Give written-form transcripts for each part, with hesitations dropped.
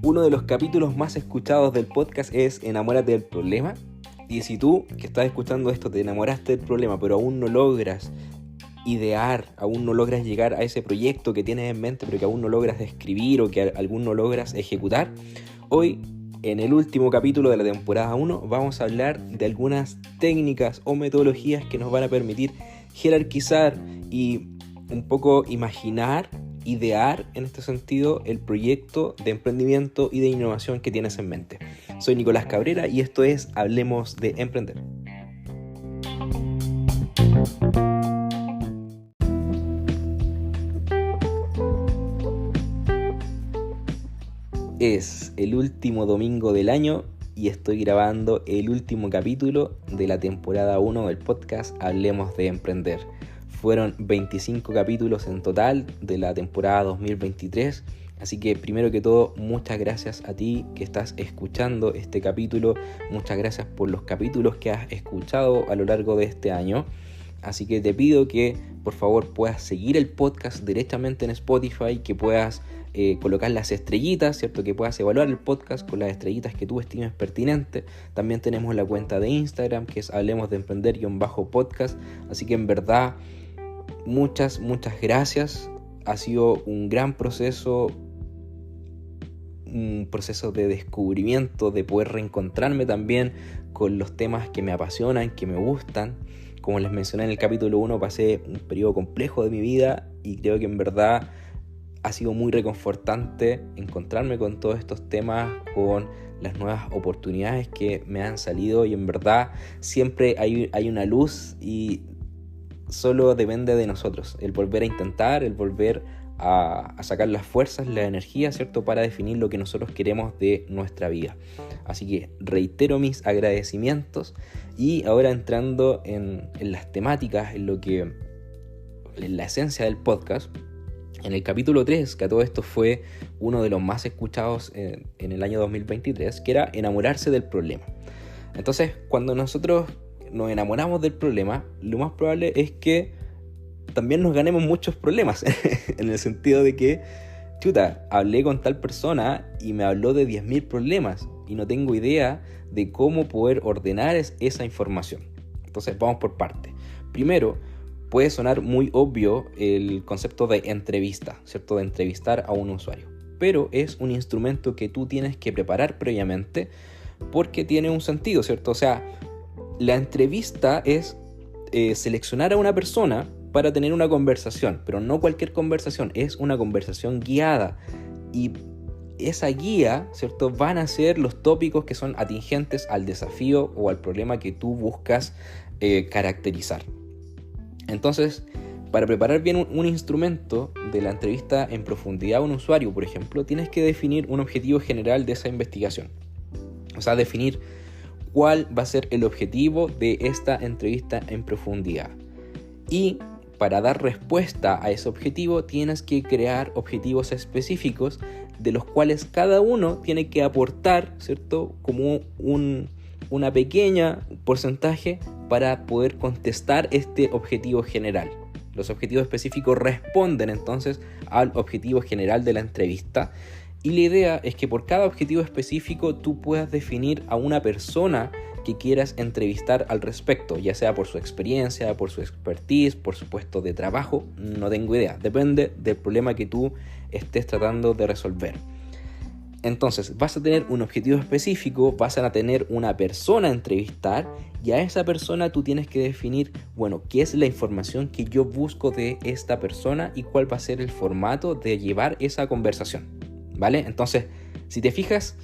Uno de los capítulos más escuchados del podcast es Enamórate del problema. Y si tú que estás escuchando esto te enamoraste del problema, pero aún no logras idear, aún no logras llegar a ese proyecto que tienes en mente, pero que aún no logras describir o que aún no logras ejecutar, hoy, en el último capítulo de la temporada 1, vamos a hablar de algunas técnicas o metodologías que nos van a permitir jerarquizar y un poco imaginar, idear en este sentido el proyecto de emprendimiento y de innovación que tienes en mente. Soy Nicolás Cabrera y esto es Hablemos de Emprender. Es el último domingo del año y estoy grabando el último capítulo de la temporada 1 del podcast Hablemos de Emprender. Fueron 25 capítulos en total de la temporada 2023, así que primero que todo, muchas gracias a ti que estás escuchando este capítulo, muchas gracias por los capítulos que has escuchado a lo largo de este año. Así que te pido que por favor puedas seguir el podcast directamente en Spotify, que puedas colocar las estrellitas, ¿cierto? Que puedas evaluar el podcast con las estrellitas que tú estimes pertinente. También tenemos la cuenta de Instagram, que es Hablemos de Emprender_podcast. Así que en verdad, muchas gracias. Ha sido un gran proceso, un proceso de descubrimiento, de poder reencontrarme también con los temas que me apasionan, que me gustan. Como les mencioné en el capítulo 1, pasé un periodo complejo de mi vida y creo que en verdad ha sido muy reconfortante encontrarme con todos estos temas, con las nuevas oportunidades que me han salido, y en verdad siempre hay una luz y solo depende de nosotros el volver a intentar, el volver a sacar las fuerzas, la energía, ¿cierto? Para definir lo que nosotros queremos de nuestra vida. Así que reitero mis agradecimientos y ahora entrando en las temáticas, en la esencia del podcast. En el capítulo 3, que a todo esto fue uno de los más escuchados en el año 2023, que era enamorarse del problema. Entonces, cuando nosotros nos enamoramos del problema, lo más probable es que también nos ganemos muchos problemas, en el sentido de que, hablé con tal persona y me habló de 10.000 problemas y no tengo idea de cómo poder ordenar esa información. Entonces, vamos por parte. Primero, puede sonar muy obvio el concepto de entrevista, ¿cierto? De entrevistar a un usuario. Pero es un instrumento que tú tienes que preparar previamente porque tiene un sentido, ¿cierto? O sea, la entrevista es seleccionar a una persona para tener una conversación, pero no cualquier conversación, es una conversación guiada. Y esa guía, ¿cierto? Van a ser los tópicos que son atingentes al desafío o al problema que tú buscas caracterizar. Entonces, para preparar bien un instrumento de la entrevista en profundidad a un usuario, por ejemplo, tienes que definir un objetivo general de esa investigación. O sea, definir cuál va a ser el objetivo de esta entrevista en profundidad. Y para dar respuesta a ese objetivo, tienes que crear objetivos específicos de los cuales cada uno tiene que aportar, ¿cierto? Como una pequeña porcentaje para poder contestar este objetivo general. Los objetivos específicos responden entonces al objetivo general de la entrevista, y la idea es que por cada objetivo específico tú puedas definir a una persona que quieras entrevistar al respecto, ya sea por su experiencia, por su expertise, por su puesto de trabajo, no tengo idea, depende del problema que tú estés tratando de resolver. Entonces, vas a tener un objetivo específico, vas a tener una persona a entrevistar, y a esa persona tú tienes que definir, qué es la información que yo busco de esta persona y cuál va a ser el formato de llevar esa conversación, ¿vale? Entonces, si te fijas,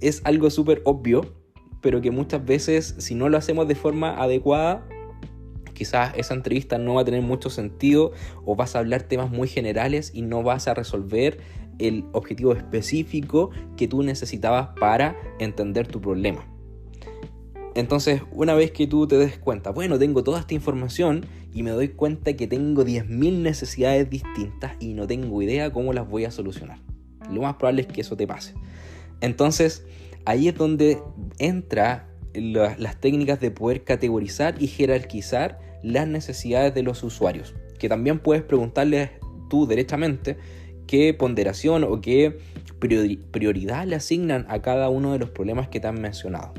es algo súper obvio, pero que muchas veces, si no lo hacemos de forma adecuada, quizás esa entrevista no va a tener mucho sentido, o vas a hablar temas muy generales y no vas a resolver el objetivo específico que tú necesitabas para entender tu problema. Entonces, una vez que tú te des cuenta, tengo toda esta información y me doy cuenta que tengo 10.000 necesidades distintas y no tengo idea cómo las voy a solucionar. Lo más probable es que eso te pase. Entonces, ahí es donde entra las técnicas de poder categorizar y jerarquizar las necesidades de los usuarios, que también puedes preguntarles tú derechamente qué ponderación o qué prioridad le asignan a cada uno de los problemas que te han mencionado.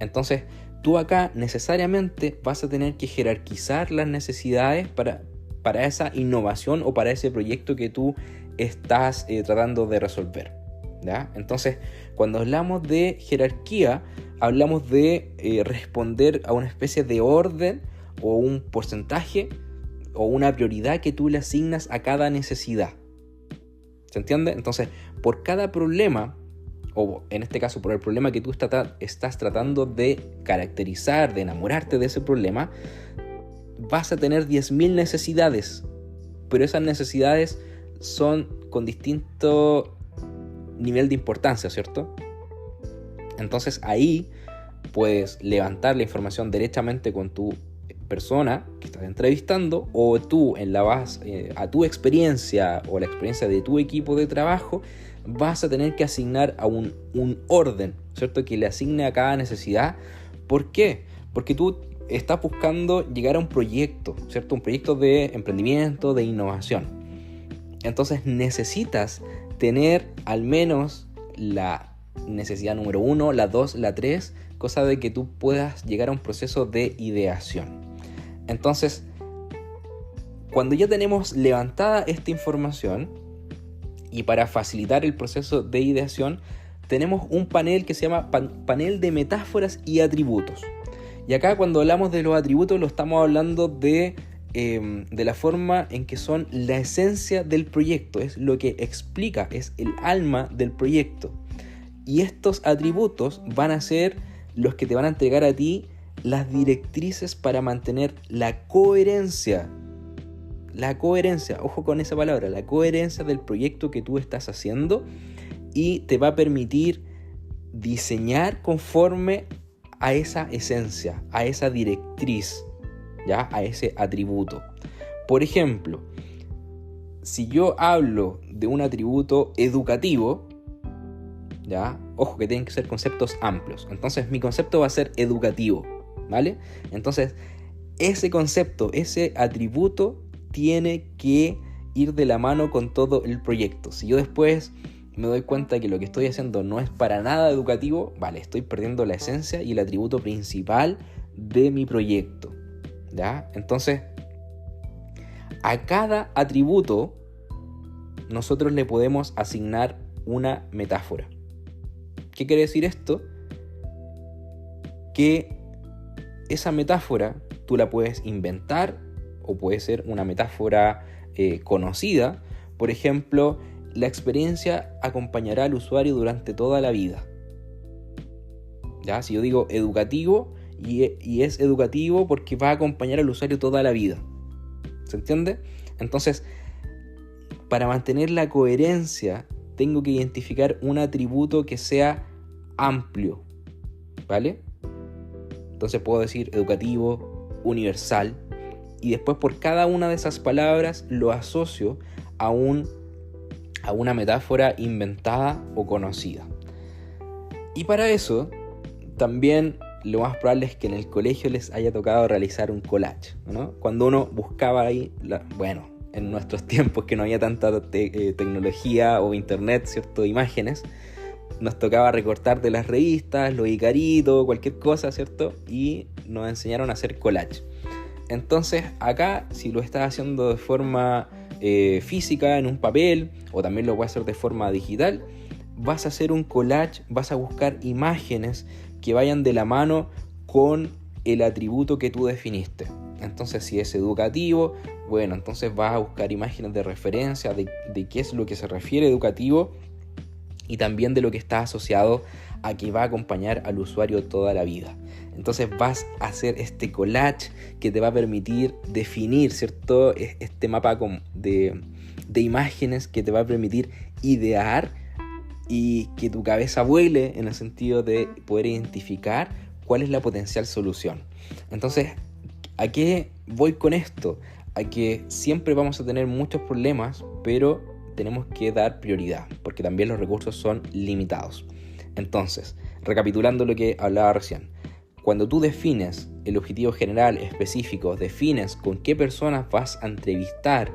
Entonces, tú acá necesariamente vas a tener que jerarquizar las necesidades para esa innovación o para ese proyecto que tú estás tratando de resolver, ¿ya? Entonces, cuando hablamos de jerarquía, hablamos de responder a una especie de orden o un porcentaje o una prioridad que tú le asignas a cada necesidad. ¿Se entiende? Entonces, por cada problema, o en este caso por el problema que tú estás tratando de caracterizar, de enamorarte de ese problema, vas a tener 10.000 necesidades, pero esas necesidades son con distinto nivel de importancia, ¿cierto? Entonces ahí puedes levantar la información derechamente con tu persona que estás entrevistando, o tú en la base a tu experiencia o la experiencia de tu equipo de trabajo vas a tener que asignar a un orden, ¿cierto? Que le asigne a cada necesidad. ¿Por qué? Porque tú estás buscando llegar a un proyecto, ¿cierto? Un proyecto de emprendimiento, de innovación. Entonces necesitas tener al menos la necesidad número 1, la 2, la 3, cosa de que tú puedas llegar a un proceso de ideación. Entonces, cuando ya tenemos levantada esta información, y para facilitar el proceso de ideación, tenemos un panel que se llama panel de metáforas y atributos. Y acá cuando hablamos de los atributos lo estamos hablando de la forma en que son la esencia del proyecto, es lo que explica, es el alma del proyecto. Y estos atributos van a ser los que te van a entregar a ti las directrices para mantener la coherencia. La coherencia, ojo con esa palabra, la coherencia del proyecto que tú estás haciendo, y te va a permitir diseñar conforme a esa esencia, a esa directriz, ¿ya? A ese atributo. Por ejemplo, si yo hablo de un atributo educativo, ¿ya? Ojo que tienen que ser conceptos amplios. Entonces mi concepto va a ser educativo, ¿vale? Entonces ese concepto, ese atributo tiene que ir de la mano con todo el proyecto. Si yo después me doy cuenta que lo que estoy haciendo no es para nada educativo, vale, estoy perdiendo la esencia y el atributo principal de mi proyecto, ¿ya? Entonces, a cada atributo nosotros le podemos asignar una metáfora. ¿Qué quiere decir esto? Que esa metáfora tú la puedes inventar, o puede ser una metáfora conocida. Por ejemplo, la experiencia acompañará al usuario durante toda la vida. ¿Ya? Si yo digo educativo, y es educativo porque va a acompañar al usuario toda la vida. ¿Se entiende? Entonces, para mantener la coherencia, tengo que identificar un atributo que sea amplio, ¿vale? Entonces puedo decir educativo, universal, y después por cada una de esas palabras lo asocio a una metáfora inventada o conocida. Y para eso también lo más probable es que en el colegio les haya tocado realizar un collage, ¿no? Cuando uno buscaba ahí, en nuestros tiempos que no había tanta tecnología o internet, ¿cierto? Imágenes, nos tocaba recortar de las revistas, los icaritos, cualquier cosa, ¿cierto? Y nos enseñaron a hacer collage. Entonces acá, si lo estás haciendo de forma física, en un papel, o también lo puedes hacer de forma digital, vas a hacer un collage, vas a buscar imágenes que vayan de la mano con el atributo que tú definiste. Entonces, si es educativo, bueno, entonces vas a buscar imágenes de referencia de qué es lo que se refiere educativo, y también de lo que está asociado a que va a acompañar al usuario toda la vida. Entonces vas a hacer este collage que te va a permitir definir, ¿cierto? Este mapa de imágenes que te va a permitir idear y que tu cabeza vuele, en el sentido de poder identificar cuál es la potencial solución. Entonces, ¿a qué voy con esto? A que siempre vamos a tener muchos problemas, pero tenemos que dar prioridad, porque también los recursos son limitados. Entonces, recapitulando lo que hablaba recién, cuando tú defines el objetivo general específico, defines con qué personas vas a entrevistar,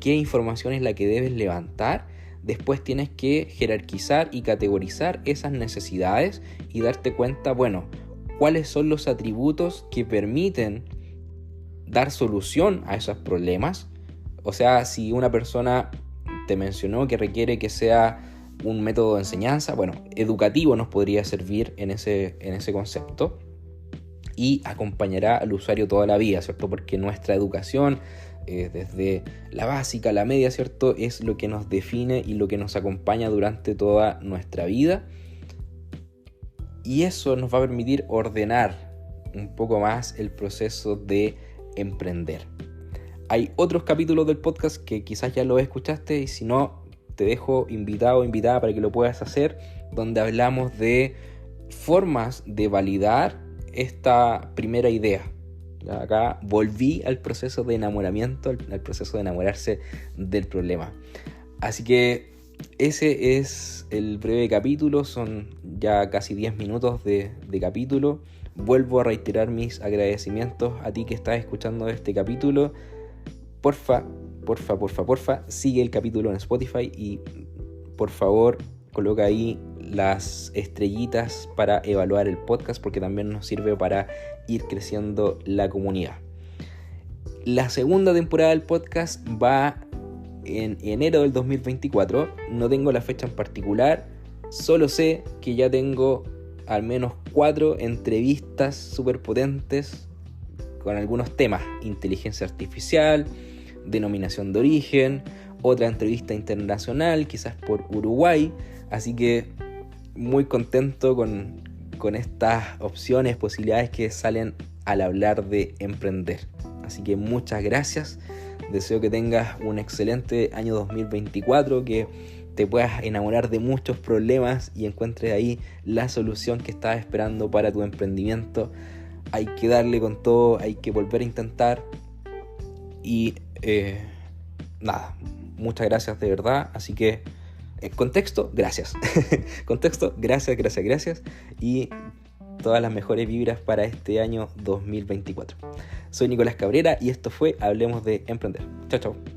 qué información es la que debes levantar. Después tienes que jerarquizar y categorizar esas necesidades y darte cuenta, bueno, cuáles son los atributos que permiten dar solución a esos problemas. O sea, si una persona te mencionó que requiere que sea un método de enseñanza, bueno, educativo nos podría servir en ese concepto y acompañará al usuario toda la vida, ¿cierto? Porque nuestra educación, desde la básica a la media, ¿cierto?, es lo que nos define y lo que nos acompaña durante toda nuestra vida. Y eso nos va a permitir ordenar un poco más el proceso de emprender. Hay otros capítulos del podcast que quizás ya lo escuchaste, y si no, te dejo invitado o invitada para que lo puedas hacer, donde hablamos de formas de validar esta primera idea. Acá volví al proceso de enamoramiento, al proceso de enamorarse del problema. Así que ese es el breve capítulo, son ya casi 10 minutos de capítulo. Vuelvo a reiterar mis agradecimientos a ti que estás escuchando este capítulo. Porfa, sigue el capítulo en Spotify y por favor coloca ahí las estrellitas para evaluar el podcast, porque también nos sirve para ir creciendo la comunidad. La segunda temporada del podcast va en enero del 2024. No tengo la fecha en particular, solo sé que ya tengo al menos 4 entrevistas súper potentes con algunos temas: inteligencia artificial, denominación de origen, otra entrevista internacional, quizás por Uruguay. Así que muy contento con estas opciones, posibilidades que salen al hablar de emprender. Así que muchas gracias. Deseo que tengas un excelente año 2024, que te puedas enamorar de muchos problemas y encuentres ahí la solución que estás esperando para tu emprendimiento. Hay que darle con todo, hay que volver a intentar. Y muchas gracias de verdad. Así que contexto, gracias. Contexto, gracias. Y todas las mejores vibras para este año 2024. Soy Nicolás Cabrera y esto fue Hablemos de Emprender. Chao.